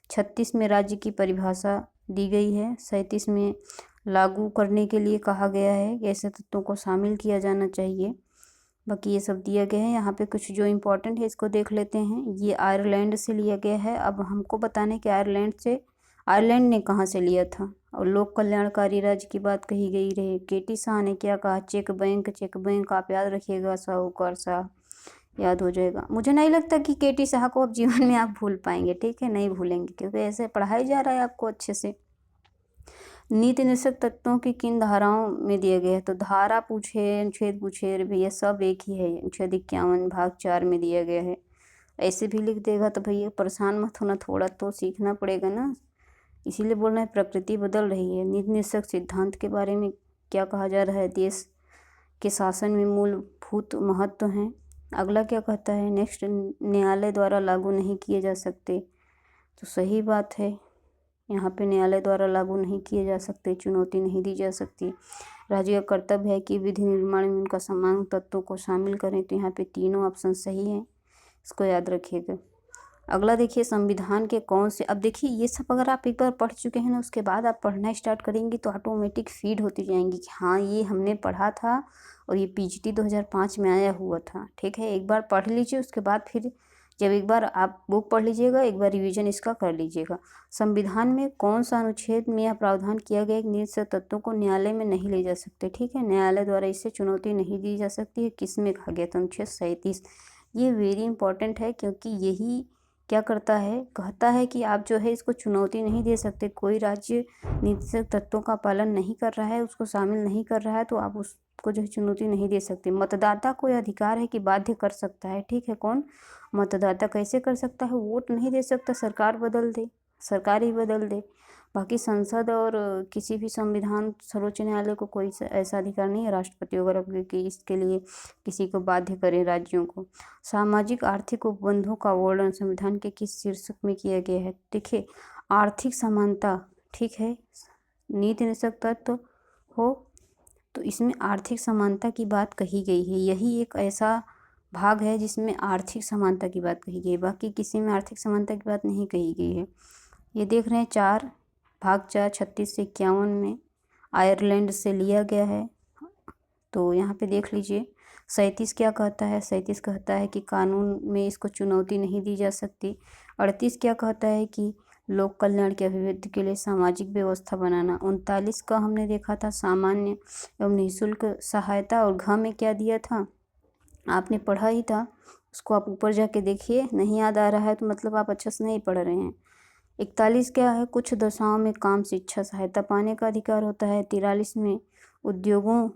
Speaker 1: 36 में राज्य की परिभाषा दी गई है। 37 में लागू करने के लिए कहा गया है कि ऐसे तत्वों को शामिल किया जाना चाहिए। बाकी ये सब दिया गया है। यहाँ पे कुछ जो इम्पोर्टेंट है इसको देख लेते हैं। ये आयरलैंड से लिया गया है। अब हमको बताने कि आयरलैंड ने कहाँ से लिया था। और लोक कल्याणकारी राज्य की बात कही गई रही। केटी शाह ने क्या कहा, चेक बैंक आप याद रखिएगा, साहूकार शाह याद हो जाएगा। मुझे नहीं लगता कि केटी शाह को अब जीवन में आप भूल पाएंगे। ठीक है, नहीं भूलेंगे, क्योंकि ऐसे पढ़ाई जा रहा है आपको अच्छे से। नीति निषेध तत्वों की किन धाराओं में दिया गया है, तो धारा पूछे, अनुच्छेद पूछे, अरे भैया सब एक ही है। अनुच्छेद 51 भाग 4 में दिया गया है। ऐसे भी लिख देगा तो भैया परेशान मत होना, थोड़ा तो सीखना पड़ेगा ना। इसीलिए बोल रहे हैं प्रकृति बदल रही है। नीति निषेध सिद्धांत के बारे में क्या कहा जा रहा है, देश के शासन में मूलभूत महत्व हैं। अगला क्या कहता है, नेक्स्ट, न्यायालय द्वारा लागू नहीं किए जा सकते। तो सही बात है, यहाँ पे न्यायालय द्वारा लागू नहीं किए जा सकते, चुनौती नहीं दी जा सकती। राज्य का कर्तव्य है कि विधि निर्माण में उनका समान तत्वों को शामिल करें। तो यहाँ पे तीनों ऑप्शन सही हैं, इसको याद रखिएगा। अगला देखिए, संविधान के कौन से, अब देखिए ये सब अगर आप एक बार पढ़ चुके हैं ना, उसके बाद आप पढ़ना स्टार्ट करेंगे तो ऑटोमेटिक फीड होती जाएंगी कि हाँ ये हमने पढ़ा था और ये पीजीटी 2005 में आया हुआ था। ठीक है, एक बार पढ़ लीजिए, उसके बाद फिर जब एक बार आप बुक पढ़ लीजिएगा, एक बार रिवीजन इसका कर लीजिएगा। संविधान में कौन सा अनुच्छेद में यह प्रावधान किया गया कि निषिद्ध तत्वों को न्यायालय में नहीं ले जा सकते। ठीक है, न्यायालय द्वारा इससे चुनौती नहीं दी जा सकती है। किस में कहा गया था, अनुच्छेद 37। ये वेरी इंपॉर्टेंट है, क्योंकि यही क्या करता है, कहता है कि आप जो है इसको चुनौती नहीं दे सकते। कोई राज्य निषिद्ध तत्वों का पालन नहीं कर रहा है, उसको शामिल नहीं कर रहा है, तो आप उसको जो है चुनौती नहीं दे सकते। मतदाता को यह अधिकार है कि बाध्य कर सकता है। ठीक है, कौन, मतदाता। कैसे कर सकता है, वोट नहीं दे सकता, सरकार बदल दे, सरकार ही बदल दे। बाकी संसद और किसी भी संविधान, सर्वोच्च न्यायालय को कोई ऐसा अधिकार नहीं है, राष्ट्रपति वगैरह कि इसके लिए किसी को बाध्य करे राज्यों को। सामाजिक आर्थिक उपबंधों का वर्णन संविधान के किस शीर्षक में किया गया है। देखिए, आर्थिक समानता, ठीक है, नीति निषेध तत्व हो तो इसमें आर्थिक समानता की बात कही गई है। यही एक ऐसा भाग है जिसमें आर्थिक समानता की बात कही गई है, बाकी किसी में आर्थिक समानता की बात नहीं कही गई है। ये देख रहे हैं 4 भाग 4 36 से 51 में आयरलैंड से लिया गया है। तो यहाँ पे देख लीजिए 37 क्या कहता है, 37 कहता है कि कानून में इसको चुनौती नहीं दी जा सकती। 38 क्या कहता है कि लोक कल्याण की अभिवृद्धि के लिए सामाजिक व्यवस्था बनाना। 39 का हमने देखा था सामान्य एवं निःशुल्क सहायता। और घ में क्या दिया था, आपने पढ़ा ही था, उसको आप ऊपर जाके देखिए, नहीं याद आ रहा है तो मतलब आप अच्छे से नहीं पढ़ रहे हैं। 41 क्या है, कुछ दशाओं में काम शिक्षा सहायता पाने का अधिकार होता है। 43 में उद्योगों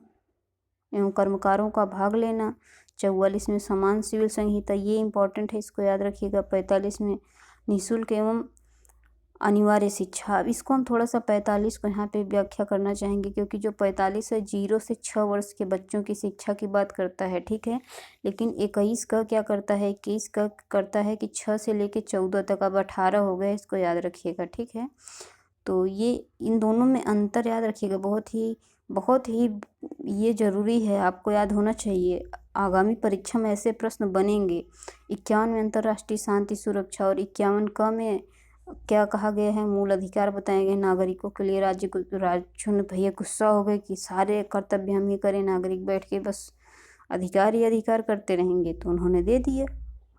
Speaker 1: एवं कर्मकारों का भाग लेना। 44 में समान सिविल संहिता, ये इंपॉर्टेंट है, इसको याद रखिएगा। 45 में निःशुल्क एवं अनिवार्य शिक्षा। अब इसको हम थोड़ा सा 45 को यहाँ पे व्याख्या करना चाहेंगे, क्योंकि जो 45 है 0 से 6 वर्ष के बच्चों की शिक्षा की बात करता है। ठीक है, लेकिन 21 का क्या करता है, 21 का करता है कि 6 से लेके 14 तक। अब 18 हो गए, इसको याद रखिएगा। ठीक है, तो ये इन दोनों में अंतर याद रखिएगा, बहुत ही ये ज़रूरी है, आपको याद होना चाहिए। आगामी परीक्षा में ऐसे प्रश्न बनेंगे। 51 में अंतर्राष्ट्रीय शांति सुरक्षा और 51 क में क्या कहा गया है, मूल अधिकार बताए गए नागरिकों के लिए। राज्यों ने भैया गुस्सा हो गए कि सारे कर्तव्य हम ही करें, नागरिक बैठ के बस अधिकार ही अधिकार करते रहेंगे, तो उन्होंने दे दिया।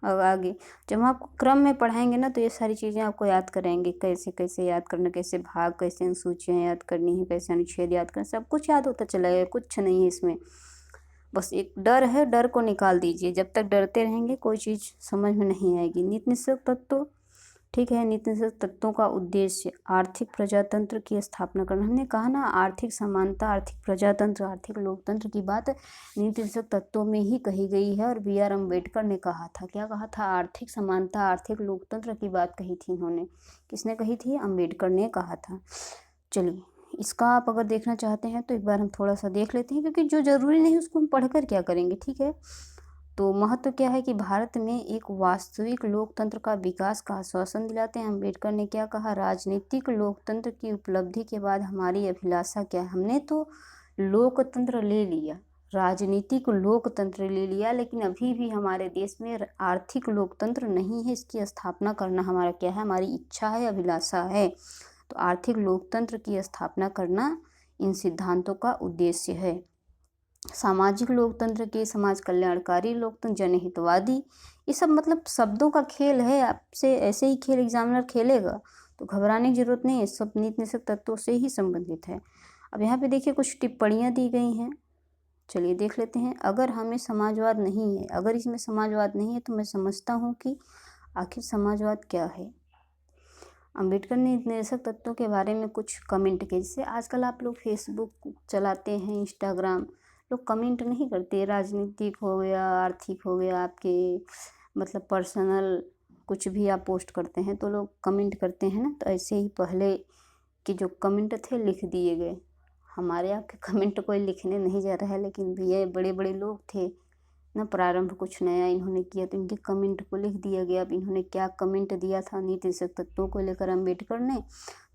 Speaker 1: अब आगे जब हम आपको क्रम में पढ़ाएंगे ना, तो ये सारी चीज़ें आपको याद कराएंगे, कैसे कैसे याद करना, कैसे भाग, कैसे अनुसूचियाँ याद करनी है, कैसे अनुच्छेद याद करना, सब कुछ याद होता चला गया। कुछ नहीं है इसमें, बस एक डर है, डर को निकाल दीजिए। जब तक डरते रहेंगे कोई चीज़ समझ में नहीं आएगी। नीति निषेध तत्व, ठीक है, नीति निषेध तत्वों का उद्देश्य आर्थिक प्रजातंत्र की स्थापना करना। हमने कहा ना, आर्थिक समानता, आर्थिक प्रजातंत्र, आर्थिक लोकतंत्र की बात नीति निषेध तत्वों में ही कही गई है। और बी आर अम्बेडकर ने कहा था, क्या कहा था, आर्थिक समानता, आर्थिक लोकतंत्र की बात कही थी इन्होंने। किसने कही थी, अम्बेडकर ने कहा था। चलिए, इसका आप अगर देखना चाहते हैं तो एक बार हम थोड़ा सा देख लेते हैं, क्योंकि जो ज़रूरी नहीं उसको हम पढ़कर क्या करेंगे। ठीक है, तो महत्व क्या है कि भारत में एक वास्तविक लोकतंत्र का विकास का आश्वासन दिलाते हैं। अम्बेडकर ने क्या कहा, राजनीतिक लोकतंत्र की उपलब्धि के बाद हमारी अभिलाषा क्या है। हमने तो लोकतंत्र ले लिया, राजनीतिक लोकतंत्र ले लिया, लेकिन अभी भी हमारे देश में आर्थिक लोकतंत्र नहीं है। इसकी स्थापना करना हमारा क्या है, हमारी इच्छा है, अभिलाषा है। तो आर्थिक लोकतंत्र की स्थापना करना इन सिद्धांतों का उद्देश्य है। सामाजिक लोकतंत्र के समाज कल्याणकारी लोकतंत्र, जनहितवादी, ये सब मतलब शब्दों का खेल है। आपसे ऐसे ही खेल एग्जामिनर खेलेगा तो घबराने की जरूरत नहीं है, सब नीति निषेध तत्वों से ही संबंधित है। अब यहाँ पे देखिए कुछ टिप्पणियाँ दी गई हैं, चलिए देख लेते हैं। अगर हमें समाजवाद नहीं है, अगर इसमें समाजवाद नहीं है तो मैं समझता हूँ कि आखिर समाजवाद क्या है। अम्बेडकर ने निर्देशक तत्वों के बारे में कुछ कमेंट किए। जैसे आजकल आप लोग फेसबुक चलाते हैं, इंस्टाग्राम, लोग कमेंट नहीं करते, राजनीतिक हो गया, आर्थिक हो गया, आपके मतलब पर्सनल कुछ भी आप पोस्ट करते हैं तो लोग कमेंट करते हैं ना। तो ऐसे ही पहले के जो कमेंट थे लिख दिए गए। हमारे यहाँ के कमेंट कोई लिखने नहीं जा रहा है, लेकिन भैया बड़े बड़े लोग थे ना, प्रारंभ कुछ नया इन्होंने किया तो इनके कमेंट को लिख दिया गया। अब इन्होंने क्या कमेंट दिया था नीति निषेध तत्वों को लेकर अम्बेडकर ने,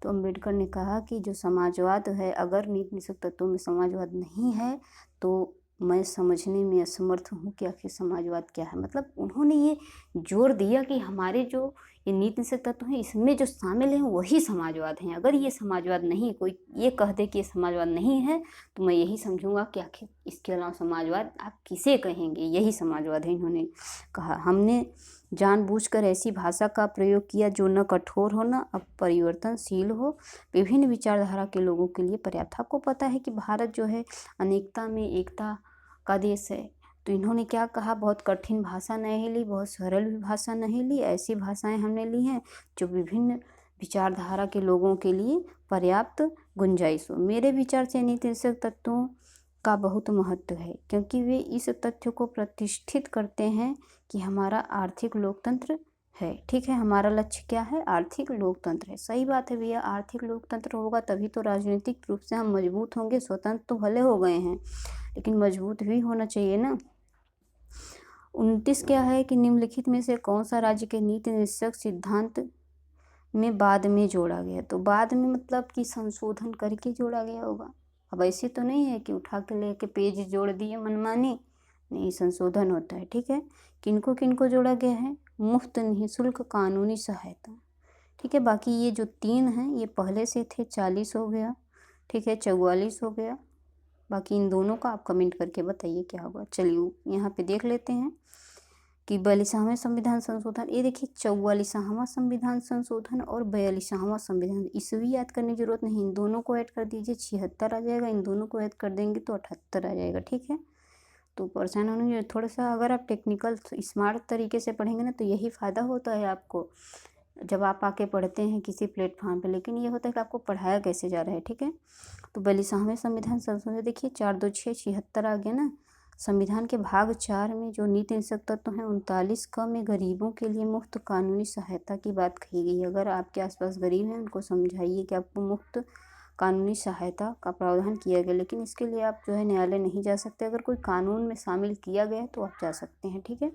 Speaker 1: तो अम्बेडकर ने कहा कि जो समाजवाद है, अगर नीति निषेध तत्वों में समाजवाद नहीं है तो मैं समझने में असमर्थ हूँ कि आखिर समाजवाद क्या है। मतलब उन्होंने ये जोर दिया कि हमारे जो ये नीति निषेध तत्व हैं इसमें जो शामिल हैं वही समाजवाद हैं। अगर ये समाजवाद नहीं, कोई ये कह दे कि ये समाजवाद नहीं है तो मैं यही समझूंगा कि आखिर इसके अलावा समाजवाद आप किसे कहेंगे, यही समाजवाद है। इन्होंने कहा हमने जानबूझकर ऐसी भाषा का प्रयोग किया जो न कठोर हो न अपरिवर्तनशील हो, विभिन्न विचारधारा के लोगों के लिए पर्याप्त। आपको पता है कि भारत जो है अनेकता में एकता का देश है। तो इन्होंने क्या कहा, बहुत कठिन भाषा नहीं ली, बहुत सरल भी भाषा नहीं ली, ऐसी भाषाएं हमने ली हैं जो विभिन्न विचारधारा के लोगों के लिए पर्याप्त गुंजाइश हो। मेरे विचार से नीति निषेध तत्वों का बहुत महत्व है, क्योंकि वे इस तथ्य को प्रतिष्ठित करते हैं कि हमारा आर्थिक लोकतंत्र है। ठीक है, हमारा लक्ष्य क्या है, आर्थिक लोकतंत्र है। सही बात है भैया, आर्थिक लोकतंत्र होगा तभी तो राजनीतिक रूप से हम मजबूत होंगे। स्वतंत्र तो भले हो गए हैं लेकिन मजबूत भी होना चाहिए ना। 29 क्या है कि निम्नलिखित में से कौन सा राज्य के नीति निषेध सिद्धांत में बाद में जोड़ा गया। तो बाद में मतलब कि संशोधन करके जोड़ा गया होगा। अब ऐसे तो नहीं है कि उठा के लेके पेज जोड़ दिए मनमानी, नहीं, संशोधन होता है। ठीक है, किनको किनको जोड़ा गया है, मुफ्त निःशुल्क कानूनी सहायता। ठीक है, बाकी ये जो 3 हैं ये पहले से थे, 40 हो गया, ठीक है, 44 हो गया। बाकी इन दोनों का आप कमेंट करके बताइए क्या होगा। चलिए यहाँ पे देख लेते हैं कि 42वां संविधान संशोधन। ये देखिए 44वां संविधान संशोधन और 42वां संविधान, ईस्वी याद करने की जरूरत नहीं, इन दोनों को ऐड कर दीजिए, 76 आ जाएगा। इन दोनों को ऐड कर देंगे तो 78 आ जाएगा। ठीक है, तो परेशान होने थोड़ा सा, अगर आप टेक्निकल स्मार्ट तरीके से पढ़ेंगे ना तो यही फ़ायदा होता है आपको जब आप आके पढ़ते हैं किसी प्लेटफॉर्म पे। लेकिन ये होता है कि आपको पढ़ाया कैसे जा रहा है। ठीक है, तो 42वां संविधान संशोधन देखिए 4 2 6 76 आ गया ना। संविधान के भाग 4 में जो नीति निषेध तत्व हैं 39 क में गरीबों के लिए मुफ्त कानूनी सहायता की बात कही गई है। अगर आपके आसपास गरीब हैं उनको समझाइए कि आपको मुफ्त कानूनी सहायता का प्रावधान किया गया, लेकिन इसके लिए आप जो है न्यायालय नहीं जा सकते। अगर कोई कानून में शामिल किया गया है तो आप जा सकते हैं। ठीक है,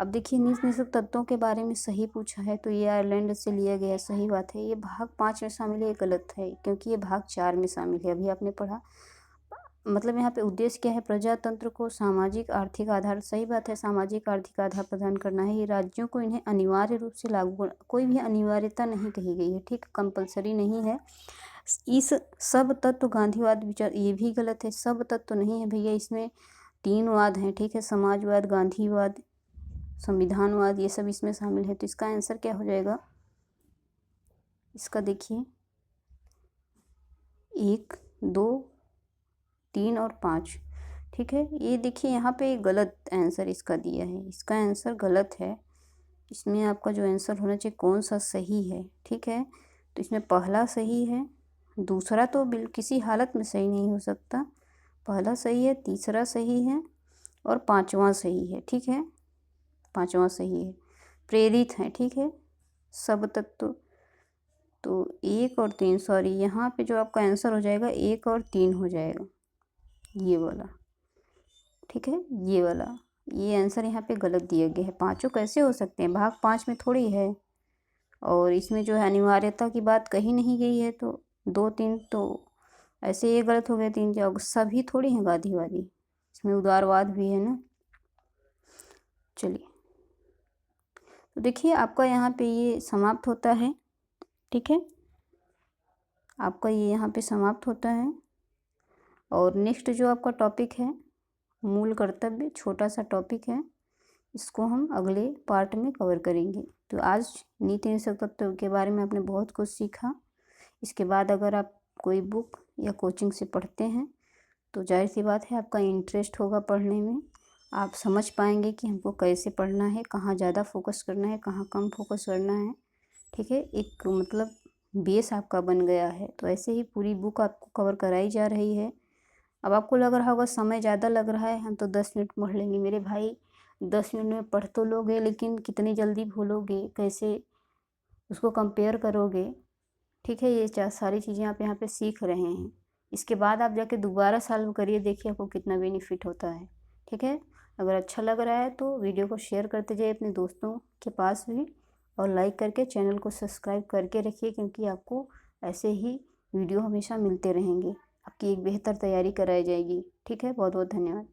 Speaker 1: अब देखिए नीति निषेध तत्वों के बारे में सही पूछा है तो ये आयरलैंड से लिया गया है, सही बात है। ये भाग 5 में शामिल है, ये गलत है क्योंकि ये भाग 4 में शामिल है, अभी आपने पढ़ा। मतलब यहाँ पे उद्देश्य क्या है, प्रजातंत्र को सामाजिक आर्थिक आधार, सही बात है, सामाजिक आर्थिक आधार प्रदान करना है। ये राज्यों को इन्हें अनिवार्य रूप से लागू, कोई भी अनिवार्यता नहीं कही गई है। ठीक, कंपलसरी नहीं है। इस सब तत्व गांधीवाद विचार, ये भी गलत है, सब तत्व नहीं है भैया, इसमें 3 वाद हैं। ठीक है, समाजवाद, गांधीवाद, संविधानवाद, ये सब इसमें शामिल है। तो इसका आंसर क्या हो जाएगा, इसका देखिए 1 2 3 और 5। ठीक है, ये देखिए यहाँ पे गलत आंसर इसका दिया है, इसका आंसर गलत है। इसमें आपका जो आंसर होना चाहिए कौन सा सही है। ठीक है, तो इसमें पहला सही है, दूसरा तो किसी हालत में सही नहीं हो सकता, पहला सही है, तीसरा सही है और 5वां सही है। ठीक है, 5वां सही है, प्रेरित है। ठीक है, सब तत्व तो 1 और 3, सॉरी यहाँ पे जो आपका आंसर हो जाएगा 1 और 3 हो जाएगा, ये वाला। ठीक है, ये वाला, ये आंसर यहाँ पे गलत दिया गया है। 5 कैसे हो सकते हैं, भाग 5 में थोड़ी है, और इसमें जो है अनिवार्यता की बात कही नहीं गई है। तो 2 3 तो ऐसे ये गलत हो गया, 3 जो सभी थोड़ी हैं गांधीवादी, इसमें उदारवाद भी है ना। चलिए, तो देखिए आपका यहाँ पे ये समाप्त होता है, ठीक है, आपका ये यहाँ पे समाप्त होता है। और नेक्स्ट जो आपका टॉपिक है मूल कर्तव्य, छोटा सा टॉपिक है, इसको हम अगले पार्ट में कवर करेंगे। तो आज नीति निषेध तत्व के बारे में आपने बहुत कुछ सीखा। इसके बाद अगर आप कोई बुक या कोचिंग से पढ़ते हैं तो जाहिर सी बात है आपका इंटरेस्ट होगा पढ़ने में, आप समझ पाएंगे कि हमको कैसे पढ़ना है, कहाँ ज़्यादा फोकस करना है, कहाँ कम फोकस करना है, ठीक है। एक मतलब बेस आपका बन गया है। तो ऐसे ही पूरी बुक आपको कवर कराई जा रही है। अब आपको लग रहा होगा समय ज़्यादा लग रहा है, हम तो 10 मिनट पढ़ लेंगे। मेरे भाई 10 मिनट में पढ़ तो लोगे, लेकिन कितनी जल्दी भूलोगे, कैसे उसको कंपेयर करोगे, ठीक है। ये सारी चीज़ें आप यहाँ पे सीख रहे हैं। इसके बाद आप जाके दोबारा सॉल्व करिए, देखिए आपको कितना बेनिफिट होता है, ठीक है। अगर अच्छा लग रहा है तो वीडियो को शेयर करते जाइए अपने दोस्तों के पास भी, और लाइक करके चैनल को सब्सक्राइब करके रखिए, क्योंकि आपको ऐसे ही वीडियो हमेशा मिलते रहेंगे। आपकी एक बेहतर तैयारी कराई जाएगी, ठीक है। बहुत बहुत धन्यवाद।